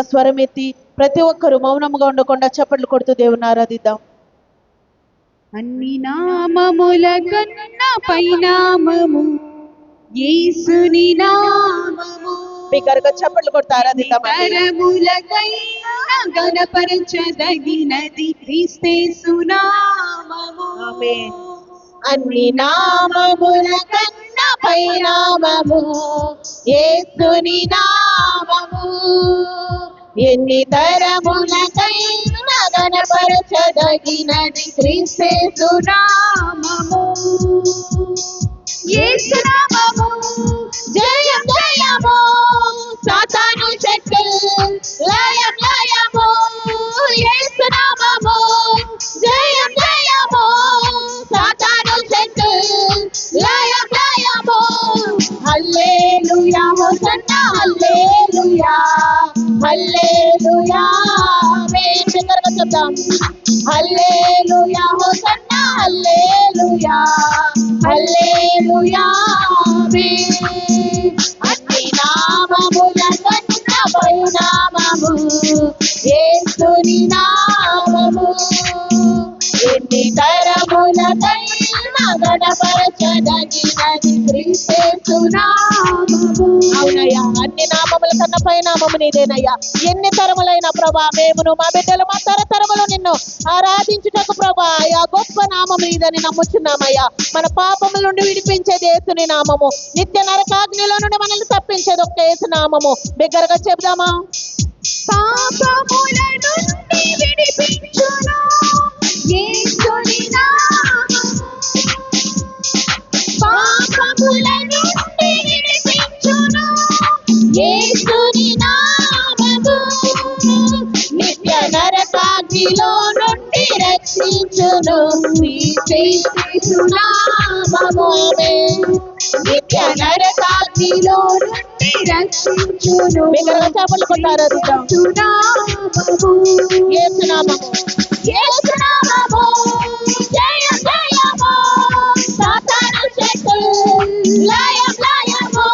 స్వరమెత్తి ప్రతి ఒక్కరు మౌనముగా ఉండకుండా చప్పట్లు కొడుతూ దేవుని ఆరాధిద్దాం. అన్ని నామముల కన్నా పైనామము యేసుని నామము. బిగ్గరగా చప్పట్లు కొడుతూ ఆరాధిద్దాం. తరములకైనా గణపరచదగినది క్రీస్తేసు నామము. ఆమేన్. అన్ని నామముల కన్నా పైనామము యేసుని నామము. ఎన్ని తరములకైనా గణపరచదగినది క్రీస్తేసు నామము. యేసు నామము జయం జయము సాతాను శక్తులు లయం లయము. యేసు నామము జయం జయము సాతాను శక్తులు లయం లయము. హల్లెలూయా హోసన్నా హల్లెలూయా హల్లెలూయా. ఆమేన్. బిగ్గరగా చెప్దాం. హల్లెలూయా హోసన్నా హల్లెలూయా హల్లెలూయా. ఆమేన్. అన్ని నామముల కన్నా పైనామము యేసుని నామము. ఎన్ని తరములకైనా గణపరచదగినది క్రీస్తు నామము. అవునయ్యా, అన్ని నామముల కన్నా పైనామము నీదేనయ్యా. ఎన్ని తరములైన ప్రభా, మేమును మా బిడ్డలు మా తరతరములు నిన్ను ఆరాధించుటకు ప్రభా అయ్యా గొప్ప నామము నీదని నమ్ముచున్నామయ్యా. మన పాపముల నుండి విడిపించేది యేసుని నామము. నిత్య నరకాగ్నిలో నుండి మనల్ని తప్పించేది ఒక్క యేసు నామము. బిగ్గరగా చెప్దామా? పాపముల నుండి విడిపించును యేసుని నామము. పాపముల నుండి విడిపించును యేసుని నామము. నిత్య నరకాగ్నిలో నుండి రక్షించును క్రీస్తు నామము. ఆమేన్. నిత్య నరకాగ్నిలో నుండి రక్షించును. బిగ్గరగా చప్పట్లు కొట్టి ఆరాధిద్దాం. యేసు నామము యేసు నామము జయం జయము సాతాను శక్తులు లయం లయము.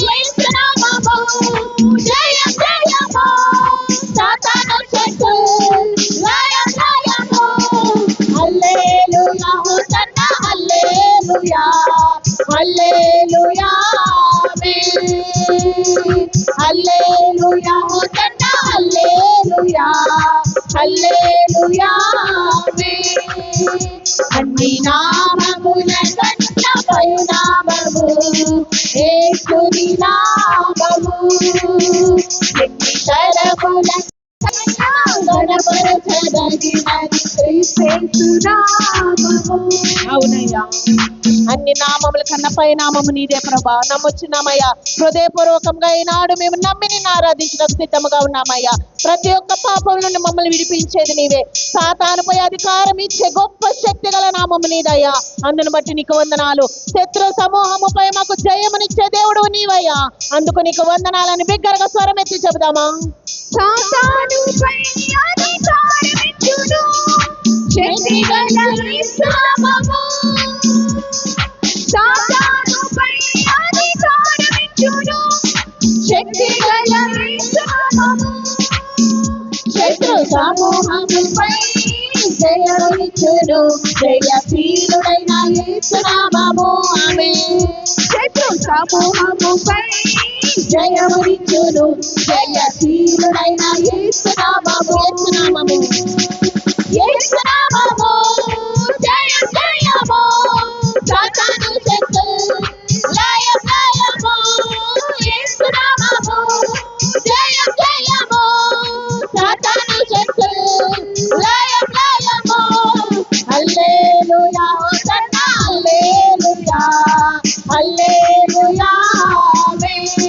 యేసు నామము జయం జయము సాతాను శక్తులు లయం లయము. హల్లెలూయా హోసన్నా హల్లెలూయా హల్లెలూయా. ఆమేన్. హల్లెలూయా హోసన్నా హల్లెలూయా హల్లెలూయా. ఆమేన్. అన్ని నామముల కన్నా పైనామము యేసుని నామము. ఎన్ని తరములకైనా గణపరచదగినది క్రీస్తు నామము. అవునయ్యా, అన్ని నామముల కన్నా పైనామము నీదే ప్రభా. నమ్ముచున్నామయ్యా. హృదయపూర్వకంగా ఈనాడు మేము నమ్మి నిన్ను ఆరాధించడానికి సిద్ధముగా ఉన్నామయ్యా. ప్రతి ఒక్క పాపం నుండి మమ్మల్ని విడిపించేది నీవే. సాతానుపై అధికారం ఇచ్చే గొప్ప శక్తి గల నామము నీదయ్యా. అందును బట్టి నీకు వందనాలు. శత్రు సమూహముపై మాకు జయమునిచ్చే దేవుడు నీవయ్యా. అందుకు నీకు వందనాలని బిగ్గరగా స్వరమెత్తి చెబుదామా? సాతానుపై అధికారమిచ్చును శక్తి గల యేసు నామము. సాతానుపై అధికారమిచ్చును శక్తి గల యేసు నామము. శత్రు సమూహముపై జయమిచ్చును జయశీలుడైన యేసు నామము. ఆమేన్. శత్రు సమూహముపై జయమిచ్చును జయశీలుడైన యేసు నామము. యేసు నామము యేసు నామము జయం జయము సాతాను శక్తులు లయం లయము. యేసు నామము జయం జయము సాతాను శక్తులు లయం లయము. హల్లెలూయా హోసన్నా హల్లెలూయా హల్లెలూయా. ఆమేన్.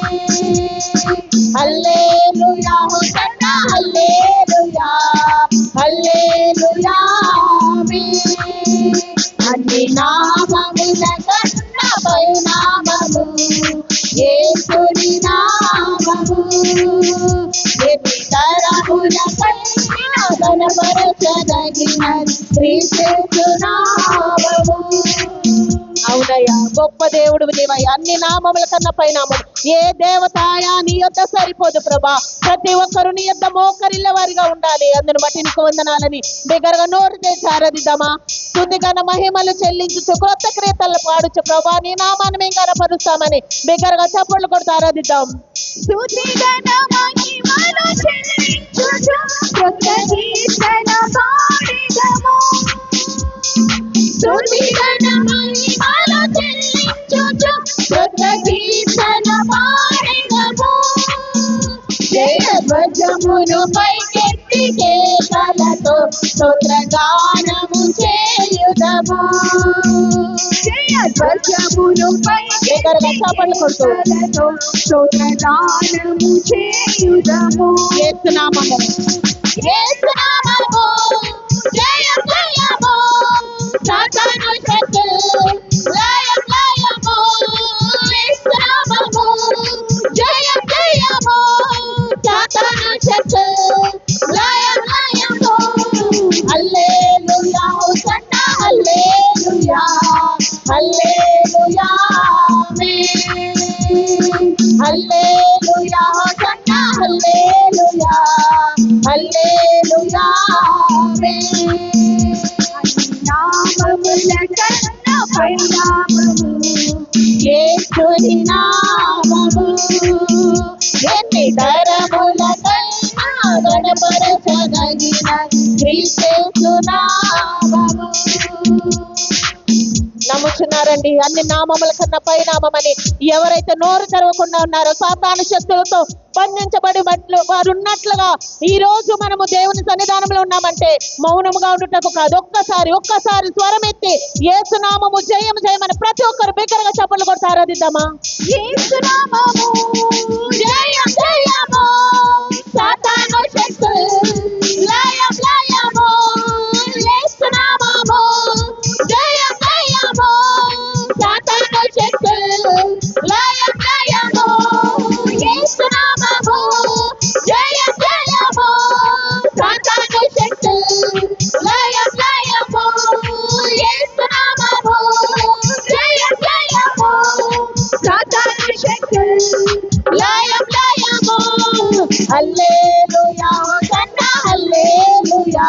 హల్లెలూయా హోసన్నా హల్లెలూయా హల్లెలూయా. ఆమేన్. అన్ని నామముల కన్నా పైనామము యేసుని నామము. ఎన్ని తరములకైనా గణపరచదగినది క్రీస్తు నామము. అవునయ్యా, గొప్ప దేవుడు నీవయ్యా. అన్ని నామముల కన్నా పై నామము ఏ దేవతాయా నీ యొద్ద సరిపోదు ప్రభా. ప్రతి ఒక్కరు నీ యొద్ద మోకరిల్ల వారిగా ఉండాలి. అందును బట్టి నీకు వందనాలని బిగ్గరగా నోరు తెచ్చి ఆరాధిద్దామా. స్తుతిగన మహిమలు చెల్లించు క్రొత్త క్రీతలు పాడుచు ప్రభా. నీ నామాన్ని మేము కనపరుస్తామని బిగ్గరగా చప్పట్లు కొడుతూ ఆరాధిద్దాం. స్తుతిగన మహిమలు చెల్లించుచు క్రొత్త కీర్తన పాడెదము. స్తుతిగన మహిమలు చెల్లించుచు క్రొత్త కీర్తన పాడెదము. జయ ధ్వజమును పైకెత్తి కేకలతో స్తోత్రగానము చేయుదము. జయ ధ్వజమును పైకెత్తి కేకలతో స్తోత్రగానము చేయుదము. యేసునామము యేసునామము జయం జయము. సాతాను శక్తులు లయం లయము. యేసునామము జయం జయము. సాతాను శక్తులు లయం లయము. హల్లెలూయా హోసన్నా హల్లెలూయా హల్లెలూయా ఆమేన్. హల్లెలూయా హోసన్నా హల్లెలూయా హల్లెలూయా ఆమేన్. నామముల కన్నా పై నామము యేసుని నామము. ఎన్ని తరములకైనా గణపరచదగిన క్రీస్తు నామము. నమ్ముచున్నారండి అన్ని నామముల కన్నా పై నామమని. ఎవరైతే నోరు తెరవకుండా ఉన్నారో సాతాను శక్తులతో బంధించబడి వారు ఉన్నట్లుగా ఈ రోజు మనము దేవుని సన్నిధానంలో ఉన్నామంటే మౌనముగా ఉండుటకు కాదు. ఒక్కసారి స్వరం ఎత్తి యేసునామము జయం జయమని ప్రతి ఒక్కరు బిగ్గరగా చప్పట్లు కొడుతూ ఆరాధిద్దామా. యేసునామము జయం జయము. సాతాను శక్తులు లయం లయము. యేసునామము జయం జయము. సాతాను శక్తులు లయం లయము. యేసునామము జయం జయము. సాతాను శక్తులు లయం లయము. యేసునామము జయం జయము. సాతాను శక్తులు లయం లయము. హల్లెలూయా హోసన్నా హల్లెలూయా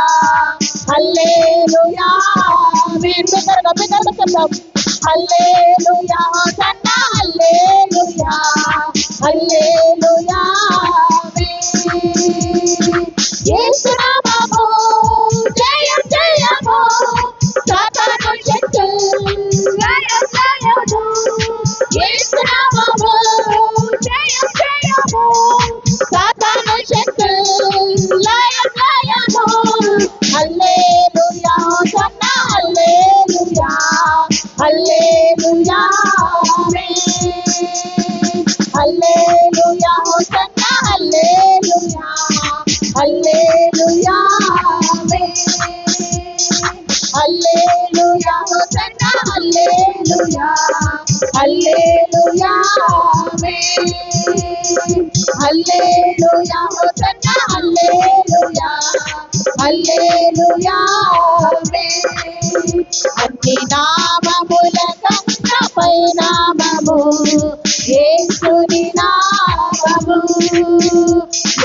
హల్లెలూయా ఆమేన్. బిగ్గరగా చెప్దాం. హల్లెలూయా హోసన్నా హల్లెలూయా హల్లెలూయా ఆమేన్. యేసునామము జయం జయము. సాతాను శక్తులు లయం లయము. యేసునామము జయం జయము. సాతాను శక్తులు లయం లయము. హల్లెలూయా హోసన్నా హల్లెలూయా హల్లెలూయా ఆమేన్. హల్లెలూయా హోసన్నా హల్లెలూయా హల్లెలూయా ఆమేన్. హల్లెలూయా హోసన్నా హల్లెలూయా హల్లెలూయా ఆమేన్. హల్లెలూయా హోసన్నా హల్లెలూయా హల్లెలూయా ఆమేన్. అన్ని నామముల కన్నా పై నామము యేసుని నామము.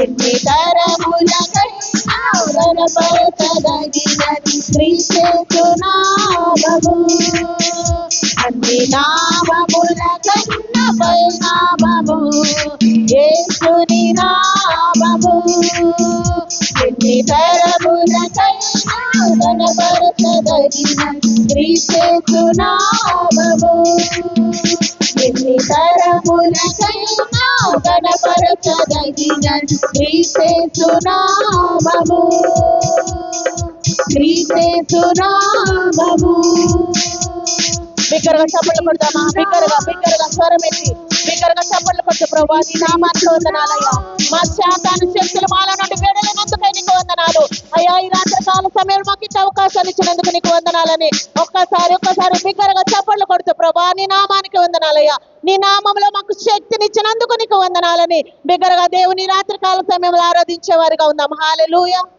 ఎన్ని తరములకైనా గణపరచదగినది క్రీస్తు నామము. అన్ని నామముల కన్నా పై నామము యేసుని నామము. ఎన్ని తరములకైనా గణపరచదగిన క్రీస్తు నామము. ఎన్ని తరములకైనా గణపరచదగిన క్రీస్తు నామము. క్రీస్తు నామము. బిగ్గరగా చప్పట్లు కొడదామా. బిగ్గరగా స్వరం ఎత్తి బిగ్గరగా చప్పట్లు కొట్టు ప్రభా. నీ నామానికి వందనాలయ్యా. మా శాతాను శక్తులు మాల నుండి విడలేనందుకై నీకు వందనాలు అయ్యా. ఈ రాత్రి కాల సమయంలో మాకు ఇంత అవకాశాలు ఇచ్చినందుకు నీకు వందనాలని ఒక్కసారి బిగ్గరగా చప్పట్లు కొడుతూ ప్రభా నీ నామానికి వందనాలయ్యా. నీ నామంలో మాకు శక్తినిచ్చినందుకు నీకు వందనాలని బిగ్గరగా దేవుని రాత్రి కాల సమయంలో ఆరాధించే వారిగా ఉందాం. హల్లెలూయా.